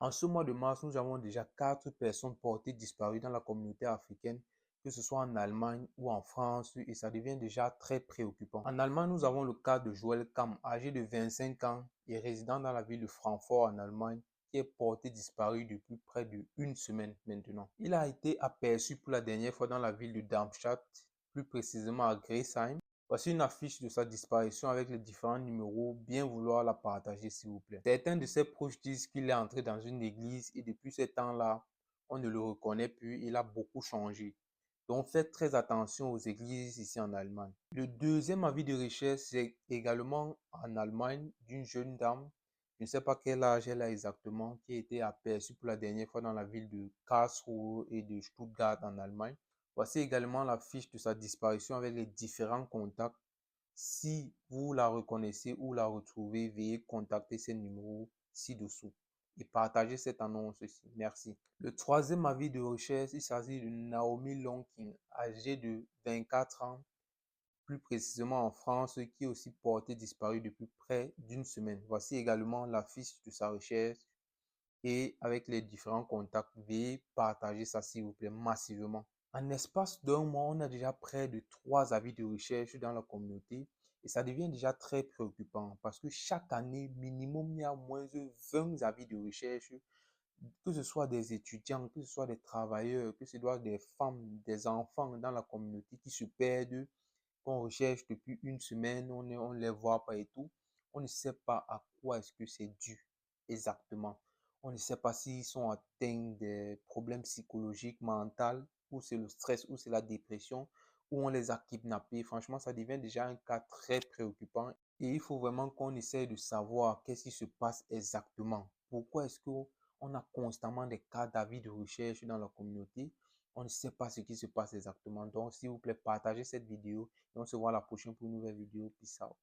En ce mois de mars, nous avons déjà 4 personnes portées disparues dans la communauté africaine, que ce soit en Allemagne ou en France, et ça devient déjà très préoccupant. En Allemagne, nous avons le cas de Joël Kam, âgé de 25 ans et résident dans la ville de Francfort en Allemagne, qui est porté disparu depuis près d'une semaine maintenant. Il a été aperçu pour la dernière fois dans la ville de Darmstadt, plus précisément à Gresheim. Voici une affiche de sa disparition avec les différents numéros. Bien vouloir la partager, s'il vous plaît. Certains de ses proches disent qu'il est entré dans une église et depuis ce temps-là, on ne le reconnaît plus. Il a beaucoup changé. Donc, faites très attention aux églises ici en Allemagne. Le deuxième avis de recherche, c'est également en Allemagne d'une jeune dame. Je ne sais pas quel âge elle a exactement, qui a été aperçue pour la dernière fois dans la ville de Karlsruhe et de Stuttgart en Allemagne. Voici également la fiche de sa disparition avec les différents contacts. Si vous la reconnaissez ou la retrouvez, veuillez contacter ces numéros ci-dessous et partagez cette annonce aussi. Merci. Le troisième avis de recherche, il s'agit de Naomi Lonkin, âgée de 24 ans, plus précisément en France, qui est aussi portée disparue depuis près d'une semaine. Voici également la fiche de sa recherche et avec les différents contacts. Veuillez partager ça, s'il vous plaît, massivement. En espace d'un mois, on a déjà près de 3 avis de recherche dans la communauté et ça devient déjà très préoccupant parce que chaque année, minimum, il y a moins de 20 avis de recherche, que ce soit des étudiants, que ce soit des travailleurs, que ce soit des femmes, des enfants dans la communauté qui se perdent, qu'on recherche depuis une semaine, on ne les voit pas et tout. On ne sait pas à quoi est-ce que c'est dû exactement. On ne sait pas s'ils sont atteints des problèmes psychologiques, mentaux, ou c'est le stress, ou c'est la dépression, ou on les a kidnappés. Franchement, ça devient déjà un cas très préoccupant. Et il faut vraiment qu'on essaie de savoir qu'est-ce qui se passe exactement. Pourquoi est-ce qu'on a constamment des cas d'avis de recherche dans la communauté? On ne sait pas ce qui se passe exactement. Donc, s'il vous plaît, partagez cette vidéo et on se voit la prochaine pour une nouvelle vidéo. Peace out.